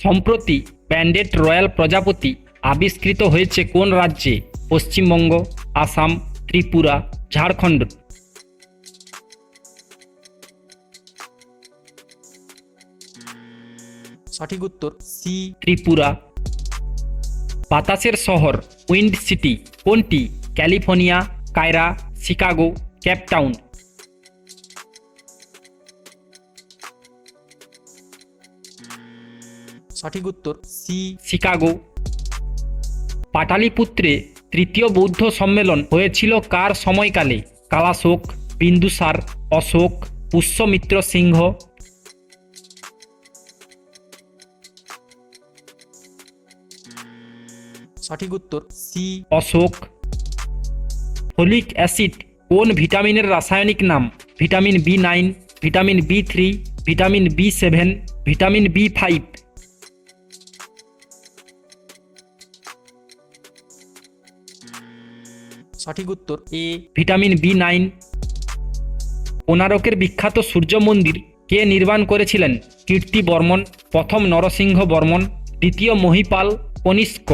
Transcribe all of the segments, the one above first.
সম্প্রতি branded royal প্রজাপতি আবিষ্কৃত হয়েছে কোন রাজ্যে? পশ্চিমবঙ্গ, আসাম, ত্রিপুরা, ঝাড়খণ্ড। সঠিক উত্তর সি, ত্রিপুরা। বাতাসের শহর উইন্ড সিটি কোনটি? California, Kiara, Chicago, Cape Town. সঠিক উত্তর সি, শিকাগো। পাটালিপুত্রে তৃতীয় বৌদ্ধ সম্মেলন হয়েছিল কার সময়কালে? কালাশোক, বিন্দুসার, অশোক, পুষ্যমিত্র সিংহ। সঠিক উত্তর সি, অশোক। ফলিক অ্যাসিড কোন ভিটামিনের রাসায়নিক নাম? Vitamin বি9, vitamin বি3, vitamin বি7, vitamin বি5। সঠিক উত্তর এ, ভিটামিন বি9। কোণারকের বিখ্যাত সূর্য মন্দির কে নির্মাণ করেছিলেন? কীর্তি বর্মন, প্রথম নরসিংহ বর্মন, দ্বিতীয় মহিপাল কনিষ্ক।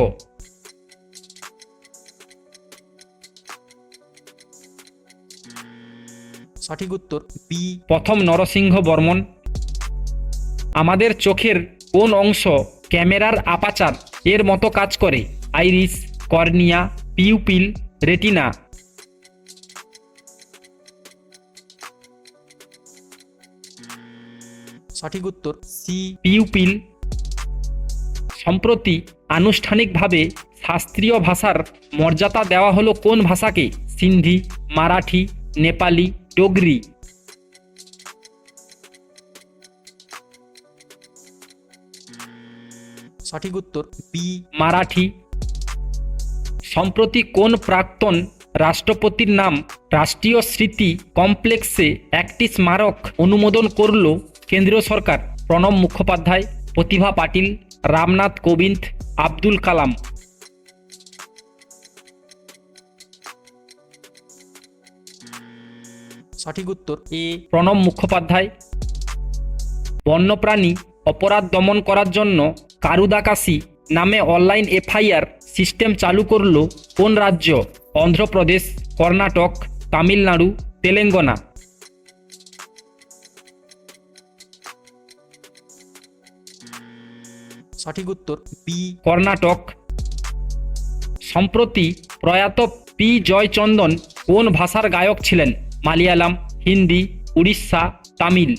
সঠিক উত্তর বি, প্রথম নরসিংহ বর্মন। আমাদের চোখের কোন অংশ ক্যামেরার আপাচার এর মতো কাজ করে? Iris, cornea, pupil, retina. সঠিক উত্তর সি, পিউপিল। সম্প্রতি আনুষ্ঠানিকভাবে শাস্ত্রীয় ভাষার মর্যাদা দেওয়া হলো কোন ভাষাকে? সিন্ধি, মারাঠি, নেপালি, ডোগরি। সঠিক উত্তর বি, মারাঠি। সম্প্রতি কোন প্রাক্তন রাষ্ট্রপতির নাম রাষ্ট্রীয় স্মৃতি কমপ্লেক্সে একটি স্মারক অনুমোদন করল কেন্দ্রীয় সরকার? প্রণব মুখোপাধ্যায়, প্রতিভা পাটিল, রামনাথ কোবিন্দ, আব্দুল কালাম। সঠিক উত্তর এ, প্রণব মুখোপাধ্যায়। বন্যপ্রাণী অপরাধ দমন করার জন্য কারুদাকাশি নামে অনলাইন এফআইআর সিস্টেম চালু করল কোন রাজ্য? অন্ধ্রপ্রদেশ, কর্ণাটক, তামিলনাড়ু, তেলেঙ্গানা। সঠিক উত্তর বি, কর্ণাটক। সম্প্রতি প্রয়াত পি জয়চন্দন কোন ভাষার গায়ক ছিলেন? মালয়ালম, হিন্দি, উড়িষ্যা, তামিল।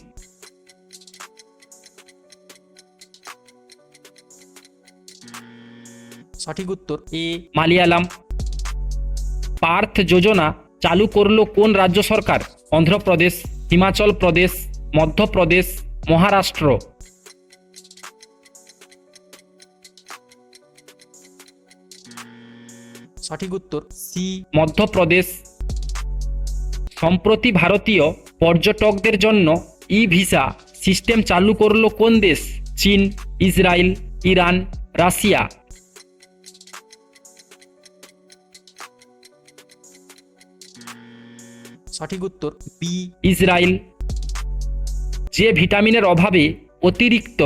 সঠিক উত্তর এ, মালয়ালম। পার্থ যোজনা চালু করল কোন রাজ্য সরকার? অন্ধ্রপ্রদেশ, হিমাচল প্রদেশ, মধ্যপ্রদেশ, মহারাষ্ট্র। সঠিক উত্তর সি, মধ্যপ্রদেশ। সম্প্রতি ভারতীয় পর্যটকদের জন্য ই ভিসা সিস্টেম চালু করল কোন দেশ? চীন, ইসরায়েল, ইরান, রাশিয়া। সঠিক উত্তর বি, ইসরায়েল। যে ভিটামিনের অভাবে অতিরিক্ত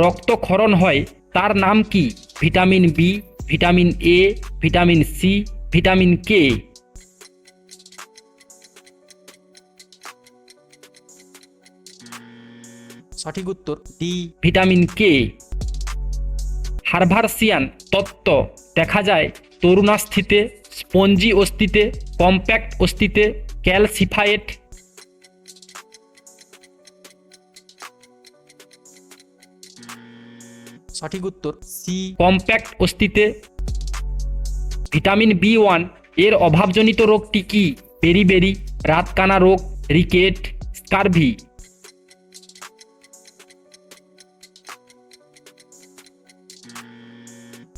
রক্তক্ষরণ হয় তার নাম কি? Vitamin B, vitamin A, vitamin C, vitamin K. সঠিক উত্তর ডি, ভিটামিন কে। হার্ভার্সিয়ান তত্ত্ব দেখা যায় তরুণাস্থিতে, স্পঞ্জি অস্থিতে, কম্প্যাক্ট অস্থিতে, ক্যালসিফায়েড। সঠিক উত্তর সি, কম্প্যাক্ট অস্থিতে। ভিটামিন বি1 এর অভাবজনিত রোগটি কি? বেরিবেরি, রাতকানা রোগ, রিকেট, স্কারভি।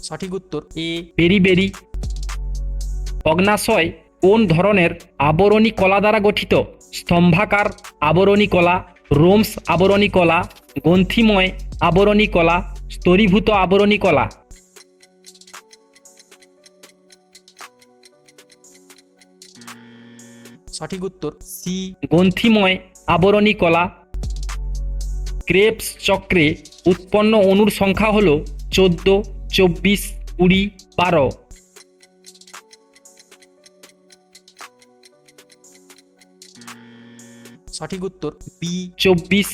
সঠিক উত্তর এ, বেরিবেরি। অগ্নাশয় কোন ধরনের আবরণী কলা দ্বারা গঠিত? স্তম্ভাকার আবরণী কলা, রোমস আবরণী কলা, গ্রন্থিময় আবরণী কলা, স্তরীভূত আবরণী কলা। সঠিক উত্তর সি, গ্রন্থিময় আবরণী কলা। ক্রেবস চক্রে উৎপন্ন অণুর সংখ্যা হল 14, 24, 20, 12। সঠিক উত্তর বি 24।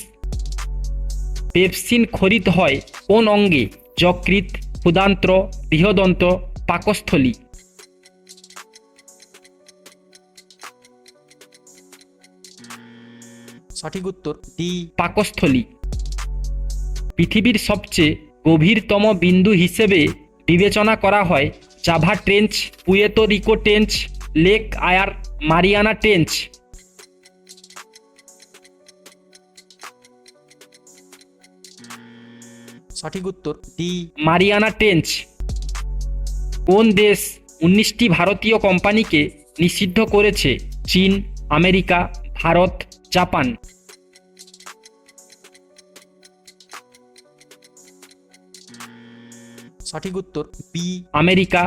পেপসিন খরিত হয় কোন অঙ্গে? যকৃৎ, ক্ষুদান্ত্র, বৃহদন্ত্র, পাকস্থলী। সঠিক উত্তর ডি পাকস্থলী। পৃথিবীর সবচেয়ে গভীরতম বিন্দু হিসেবে বিবেচনা করা হয় Java trench, Puerto Rico trench, lake Eyre, Mariana trench. সঠিক উত্তর ডি মারিয়ানা ট্রেঞ্চ। কোন দেশ 19টি ভারতীয় কোম্পানিকে নিষিদ্ধ করেছে? চীন, আমেরিকা, ভারত, জাপান। সঠিক উত্তর বি আমেরিকা।